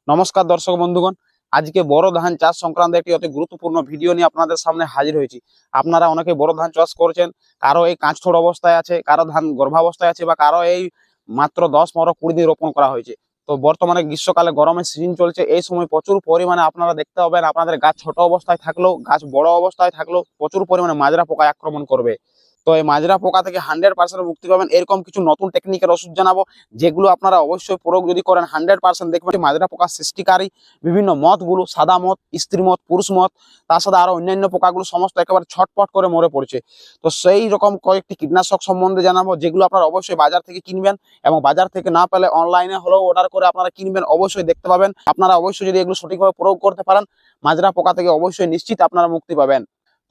নমস্কার দর্শক বন্ধুগণ, আজকে বড় ধান চাষ সংক্রান্ত একটি অতি গুরুত্বপূর্ণ ভিডিও নিয়ে আপনাদের সামনে হাজির হয়েছি। আপনারা অনেকে বড় ধান চাষ করছেন, কারো এই কাঁচথোড় অবস্থায় আছে, কারো ধান গর্ভাবস্থায় আছে, বা কারো এই মাত্র 10, 15, 20 দিন রোপণ করা হয়েছে। তো বর্তমানে গ্রীষ্মকালে গরমের সিজন চলছে, এই সময় প্রচুর পরিমাণে আপনারা দেখতে পাবেন আপনাদের গাছ ছোট অবস্থায় থাকলেও, গাছ বড় অবস্থায় থাকলেও প্রচুর পরিমাণে মাজরা পোকা আক্রমণ করবে। তো এই মাজরা পোকা থেকে 100% মুক্তি পাবেন এরকম কিছু নতুন টেকনিকের ওষুধ জানাবো, যেগুলো আপনারা অবশ্যই প্রয়োগ যদি করেন 100% দেখবেন মাজরা পোকা সৃষ্টিকারী বিভিন্ন মথগুলো, সাদা মথ, স্ত্রী মথ, পুরুষ মথ, তার সাথে আরো অন্যান্য পোকাগুলো সমস্ত একেবারে ছটপট করে মরে পড়ছে। তো সেই রকম কয়েকটি কীটনাশক সম্বন্ধে জানাবো, যেগুলো আপনারা অবশ্যই বাজার থেকে কিনবেন, এবং বাজার থেকে না পেলে অনলাইনে হলেও অর্ডার করে আপনারা কিনবেন, অবশ্যই দেখতে পাবেন। আপনারা অবশ্যই যদি এগুলো সঠিকভাবে প্রয়োগ করতে পারেন, মাজরা পোকা থেকে অবশ্যই নিশ্চিত আপনারা মুক্তি পাবেন।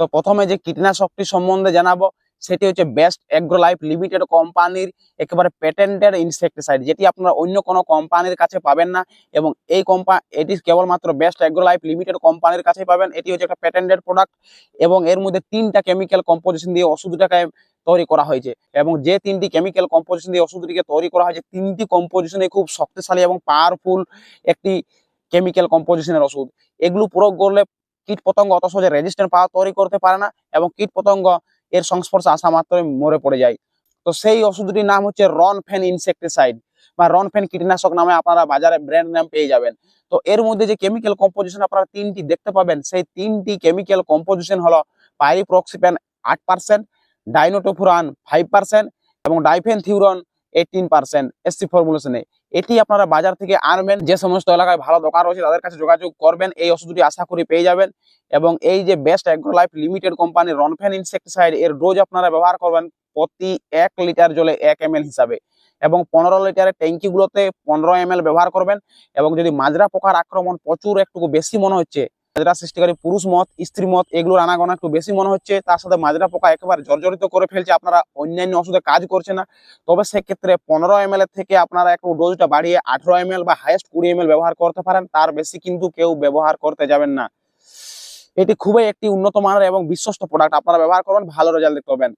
তো প্রথমে যে কীটনাশকটি সম্বন্ধে জানাবো সেটি হচ্ছে বেস্ট এগ্রো লাইফ লিমিটেড কোম্পানির একেবারে প্যাটেন্টেড ইনসেক্টিসাইড, যেটি আপনারা অন্য কোনো কোম্পানির কাছে পাবেন না। এবং এটি কেবলমাত্র বেস্ট এগ্রো লাইফ লিমিটেড কোম্পানির কাছে পাবেন। এটি হচ্ছে একটা প্যাটেন্টেড প্রোডাক্ট, এবং এর মধ্যে 3টা কেমিক্যাল কম্পোজিশন দিয়ে ওষুধটাকে তৈরি করা হয়েছে। এবং যে 3টি কেমিক্যাল কম্পোজিশন দিয়ে ওষুধটিকে তৈরি করা হয়েছে, 3টি কম্পোজিশনে খুব শক্তিশালী এবং পাওয়ারফুল একটি কেমিক্যাল কম্পোজিশনের ওষুধ। এগুলো প্রয়োগ করলে কীট পতঙ্গ অত সহজে রেজিস্ট্যান্ট পাওয়ার তৈরি করতে পারে না, এবং কীট পতঙ্গ এর সংস্পর্শে আসা মাত্রই মরে পড়ে যায়। তো সেই ওষুধটির নাম হচ্ছে রনফেন ইনসেক্টিসাইড, বা রনফেন কীটনাশক নামে আপনারা বাজারে ব্র্যান্ড নাম পেয়ে যাবেন। তো এর মধ্যে যে কেমিক্যাল কম্পোজিশন আপনারা 3টি দেখতে পাবেন, সেই 3টি কেমিক্যাল কম্পোজিশন হলো পাইরিপ্রক্সিপ্যান 8%, ডাইনোটোফুরান 5%, এবং ডাইফেনথিউরন 18% এসসি ফর্মুলেশনে। এটি আপনারা বাজার থেকে আনবেন, যে সমস্ত এলাকায় ভালো দোকান রয়েছে তাদের কাছে যোগাযোগ করবেন, এই ওষুধটি আশা করি পেয়ে যাবেন। এবং এই যে বেস্ট এগ্রো লাইফ লিমিটেড কোম্পানির রনফেন ইনসেক্টিসাইড, এর ডোজ আপনারা ব্যবহার করবেন প্রতি 1 লিটার জলে 1 ml হিসাবে, এবং 15 লিটারের ট্যাঙ্কিগুলোতে 15 ml ব্যবহার করবেন। এবং যদি মাজরা পোকার আক্রমণ প্রচুর একটু বেশি মনে হচ্ছে, মাজরা সৃষ্টিকারী পুরুষ মথ, স্ত্রী মথ, এগুলোর আনাগোনা একটু বেশি মনে হচ্ছে, তার সাথে মাজরা পোকা একেবারে জর্জরিত করে ফেলছে, আপনারা অন্যান্য ওষুধে কাজ করছে না, তবে সেক্ষেত্রে 15 ml এর থেকে আপনারা একটু ডোজটা বাড়িয়ে 18 ml বা হাইয়েস্ট 20 ml ব্যবহার করতে পারেন। তার বেশি কিন্তু কেউ ব্যবহার করতে যাবেন না। এটি খুবই একটি উন্নত মানের এবং বিশ্বস্ত প্রোডাক্ট, আপনারা ব্যবহার করবেন, ভালো রেজাল্ট দেখতে পাবেন।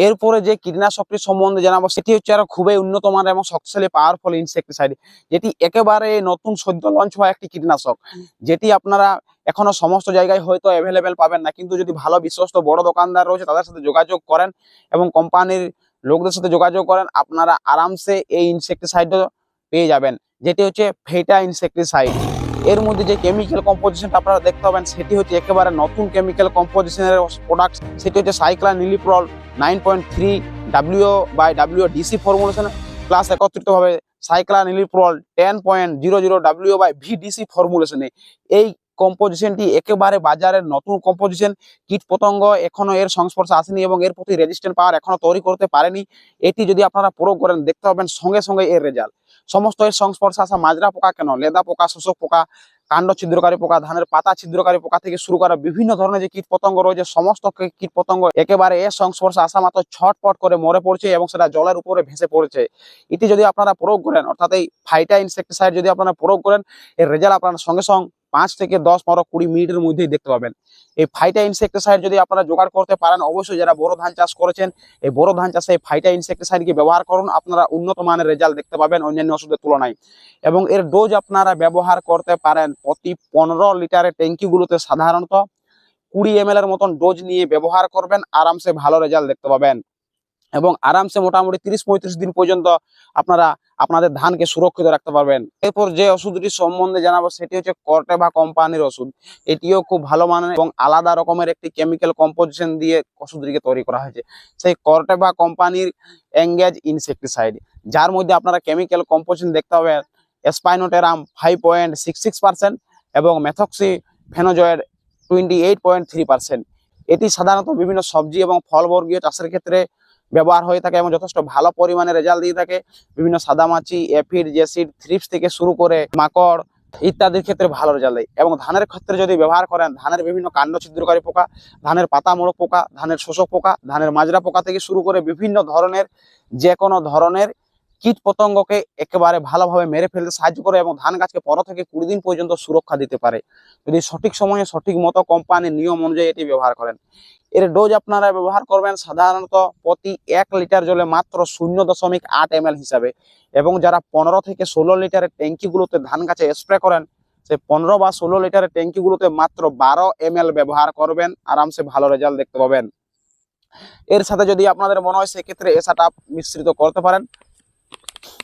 এরপরে যে কীটনাশকটি সম্বন্ধে জানাবো সেটি হচ্ছে আরো খুবই উন্নত মানের এবং শক্তিশালী পাওয়ারফুল ইনসেক্টিসাইড, যেটি একেবারে নতুন সদ্য লঞ্চ হওয়া একটি কীটনাশক, যেটি আপনারা এখনো সমস্ত জায়গায় হয়তো অ্যাভেলেবেল পাবেন না, কিন্তু যদি ভালো বিশ্বস্ত বড় দোকানদার রয়েছে তাদের সাথে যোগাযোগ করেন এবং কোম্পানির লোকদের সাথে যোগাযোগ করেন, আপনারা আরামসে এই ইনসেক্টিসাইডটা পেয়ে যাবেন, যেটি হচ্ছে ফেটা ইনসেক্টিসাইড। এর মধ্যে যে কেমিক্যাল কম্পোজিশনটা আপনারা দেখতে পাবেন সেটি হচ্ছে একেবারে নতুন কেমিক্যাল কম্পোজিশনের প্রোডাক্ট, সেটি হচ্ছে সাইক্লোনিলিপ্রল 9.3 W/WDC ফর্মুলেশন, প্লাস একত্রিতভাবে সাইক্লোনিলিপ্রল 10.00 W/VDC ফর্মুলেশনে। এই কম্পোজিশনটি একেবারে বাজারের নতুন কম্পোজিশন, কীট পতঙ্গ এখনো এর সংস্পর্শে আসেনি এবং এর প্রতি রেজিস্ট্যান্ট পাওয়ার এখনো তৈরি করতে পারেনি। এটি যদি আপনারা প্রয়োগ করেন দেখতে পাবেন সঙ্গে সঙ্গে এর রেজাল্ট। সমস্ত এর সংস্পর্শে আসা মাজরা পোকা কেন, লেদা পোকা, শোষক পোকা, কাণ্ড ছিদ্রকারী পোকা, ধানের পাতা ছিদ্রকারী পোকা থেকে শুরু করে বিভিন্ন ধরনের যে কীট পতঙ্গ রয়েছে, সমস্ত কীট পতঙ্গ একেবারে এর সংস্পর্শে আসা মাত্র ছটপট করে মরে পড়ছে, এবং সেটা জলের উপরে ভেসে পড়ছে। এটি যদি আপনারা প্রয়োগ করেন, অর্থাৎ এই ফাইটা ইনসেক্টিসাইড যদি আপনারা প্রয়োগ করেন, এর রেজাল্ট আপনারা সঙ্গে সঙ্গে 5 থেকে 10, 15, 20 মিনিটের মধ্যেই দেখতে পাবেন। এই ফাইটা ইনসেক্টিসাইড যদি আপনারা জোগাড় করতে পারেন, অবশ্যই যারা বড় ধান চাষ করেছেন, এই বড় ধান চাষে এই ফাইটা ইনসেক্টিসাইডকে ব্যবহার করুন, আপনারা উন্নত মানের রেজাল্ট দেখতে পাবেন অন্যান্য ওষুধের তুলনায়। এবং এর ডোজ আপনারা ব্যবহার করতে পারেন প্রতি 15 লিটারের ট্যাঙ্কিগুলোতে সাধারণত 20 ml এর মতন ডোজ নিয়ে ব্যবহার করবেন, আরামসে ভালো রেজাল্ট দেখতে পাবেন, এবং আরামসে মোটামুটি 30-35 দিন পর্যন্ত আপনারা আপনাদের ধানকে সুরক্ষিত রাখতে পারবেন। এরপর যে ওষুধটি সম্বন্ধে জানাবো সেটি হচ্ছে কর্টেভা কোম্পানির ওষুধ। এটিও খুব ভালো মানের এবং আলাদা রকমের একটি কেমিক্যাল কম্পোজিশন দিয়ে ওষুধটিকে তৈরি করা হয়েছে, সেই কর্টেভা কোম্পানির এঙ্গেজ ইনসেক্টিসাইড, যার মধ্যে আপনারা কেমিক্যাল কম্পোজিশন দেখতে পাবেন স্পাইনোটেরাম 5.66% এবং মেথক্সিফেনোজয়েড 28.3%। এটি সাধারণত বিভিন্ন সবজি এবং ফলবর্গীয় চাষের ক্ষেত্রে ব্যবহার হয়ে থাকে এবং যথেষ্ট ভালো পরিমাণে রেজাল্ট দিয়ে থাকে। বিভিন্ন সাদামাছি, এফিড, জেসিড, থ্রিপস থেকে শুরু করে মাকড় ইত্যাদির ক্ষেত্রে ভালো রেজাল্ট দেয়। এবং ধানের ক্ষেত্রে যদি ব্যবহার করেন, ধানের বিভিন্ন কাণ্ড ছিদ্রকারী পোকা, ধানের পাতা মোড়ক পোকা, ধানের শোষক পোকা, ধানের মাজরা পোকা থেকে শুরু করে বিভিন্ন ধরনের যে কোনো ধরনের কীট পতঙ্গকে একেবারে ভালোভাবে মেরে ফেলতে সাহায্য করে, এবং ধান গাছকে 15 থেকে 20 দিন পর্যন্ত সুরক্ষা দিতে পারে, যদি সঠিক সময়ে সঠিক মতো কোম্পানির নিয়ম অনুযায়ী এটি ব্যবহার করেন। এর ডোজ আপনারা ব্যবহার করবেন সাধারণত প্রতি 1 লিটার জলে মাত্র 0.8 ml হিসাবে, এবং যারা 15 থেকে 16 লিটারের ট্যাঙ্কিগুলোতে ধান গাছে স্প্রে করেন সে 15 বা 16 লিটারের ট্যাঙ্কিগুলোতে মাত্র 12 ml ব্যবহার করবেন, আরামসে ভালো রেজাল্ট দেখতে পাবেন। এর সাথে যদি আপনাদের মনে হয় সেক্ষেত্রে এসাটাপ মিশ্রিত করতে পারেন,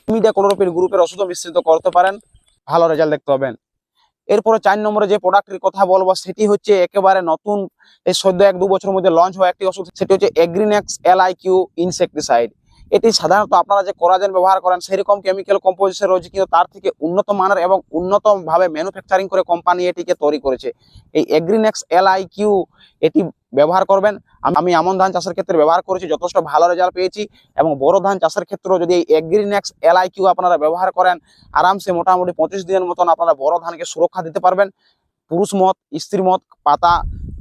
ইমিডাক্লোরোপিন গ্রুপের ওষুধও মিশ্রিত করতে পারেন, ভালো রেজাল্ট দেখতে পাবেন। এরপরে 4 নম্বরে যে প্রোডাক্টের কথা বলবো সেটি হচ্ছে একেবারে নতুন, এই সদ্য 1-2 বছরের মধ্যে লঞ্চ হওয়া একটি ওষুধ, সেটি হচ্ছে এগ্রিনেক্স LIQ ইনসেক্টিসাইড। এটি সাধারণত আপনারা যে কোরাজেন ব্যবহার করেন সেরকম কেমিক্যাল কম্পোজিশন রয়েছে, কিন্তু তার থেকে উন্নত মানের এবং উন্নত ভাবে ম্যানুফ্যাকচারিং করে কোম্পানি এটিকে তৈরি করেছে। এই এগ্রিনেক্স LIQ এটি ব্যবহার করবেন। আমি আমন ধান চাষের ক্ষেত্রে ব্যবহার করেছি, যথেষ্ট ভালো রেজাল্ট পেয়েছি। এবং বড় ধান চাষের ক্ষেত্রেও যদি এই এগ্রিনেক্স LIQ আপনারা ব্যবহার করেন, আরামসে মোটামুটি 25 দিনের মতন আপনারা বড় ধানকে সুরক্ষা দিতে পারবেন। পুরুষ মত, স্ত্রী মত, পাতা,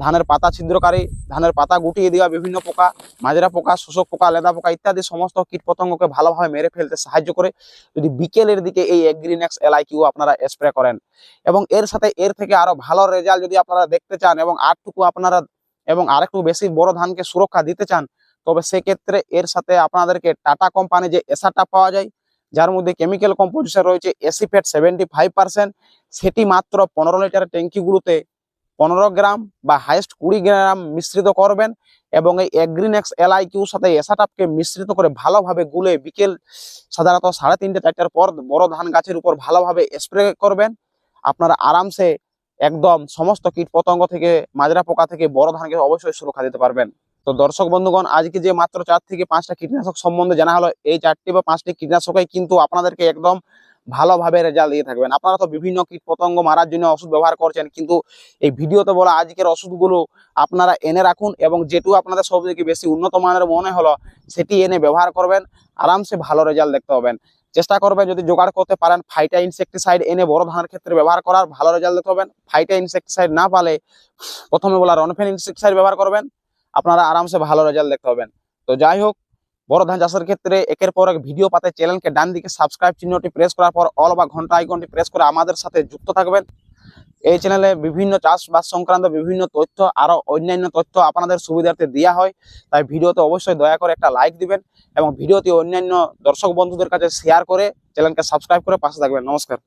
ধানের পাতা ছিদ্রকারী, ধানের পাতা গুটিয়ে দেওয়া বিভিন্ন পোকা, মাজরা পোকা, শোষক পোকা, লেদা পোকা ইত্যাদি সমস্ত কীট পতঙ্গকে ভালোভাবে মেরে ফেলতে সাহায্য করে যদি বিকেলের দিকে এই এগ্রিনেক্স LIQ আপনারা স্প্রে করেন। এবং এর সাথে এর থেকে আরো ভালো রেজাল্ট যদি আপনারা দেখতে চান এবং আরেকটু বেশি বড় ধানকে সুরক্ষা দিতে চান, তবে সেক্ষেত্রে এর সাথে আপনাদেরকে টাটা কোম্পানি যে এসাটাপ পাওয়া যায়, যার মধ্যে কেমিক্যাল কম্পোজিশন রয়েছে এসিফেট 75%, সেটি মাত্র 15 লিটারের ট্যাঙ্কিগুলোতে 15 গ্রাম বা হাইয়েস্ট 20 গ্রাম মিশ্রিত করবেন। এবং এই এগ্রিনেক্স LIQর সাথে এসাটাপকে মিশ্রিত করে ভালোভাবে গুলে বিকেল সাধারণত 3:30-4টার পর বড় ধান গাছের উপর ভালোভাবে স্প্রে করবেন। আপনারা আরামসে একদম সমস্ত কীট পতঙ্গ থেকে, মাজরা পোকা থেকে বড় ধানকে অবশ্যই সুরক্ষা দিতে পারবেন। তো দর্শক বন্ধুগণ, আজকে যে মাত্র 4 থেকে 5টা কীটনাশক সম্বন্ধে জানা হলো, এই 4টি বা 5টি কীটনাশকই কিন্তু আপনাদেরকে একদম ভালোভাবে রেজাল্ট দিয়ে থাকবেন। আপনারা তো বিভিন্ন কীট পতঙ্গ মারার জন্য ওষুধ ব্যবহার করছেন, কিন্তু এই ভিডিওতে বলা আজকের ওষুধগুলো আপনারা এনে রাখুন এবং যেটু আপনাদের সব থেকে বেশি উন্নত মানের মনে হলো সেটি এনে ব্যবহার করবেন, আরামসে ভালো রেজাল্ট দেখতে পাবেন। চেষ্টা করবেন যদি জোগাড় করতে পারেন ফাইটা ইনসেক্টিসাইড এনে বড় ধানের ক্ষেত্রে ব্যবহার করার, ভালো রেজাল্ট দেখতে পাবেন। ফাইটা ইনসেক্টিসাইড না পালে প্রথমে বলা রনফেন ইনসেক্টিসাইড ব্যবহার করবেন, আপনারা আরামসে ভালো রেজাল্ট দেখতে পাবেন। তো যাই হোক, বড় ধান চাষের ক্ষেত্রে একের পর এক ভিডিও পাতে চ্যানেলকে ডান দিকে সাবস্ক্রাইব চিহ্নটি প্রেস করার পর অল বা ঘন্টা আইকনটি প্রেস করে আমাদের সাথে যুক্ত থাকবেন। এই চ্যানেলে বিভিন্ন চাষবাস সংক্রান্ত বিভিন্ন তথ্য, আরো অন্যান্য তথ্য আপনাদের সুবিধার্থে দেওয়া হয়, তাই ভিডিওতে অবশ্যই দয়া করে একটা লাইক দিবেন এবং ভিডিওটি অন্যান্য দর্শক বন্ধুদের কাছে শেয়ার করে চ্যানেলকে সাবস্ক্রাইব করে পাশে থাকবেন। নমস্কার।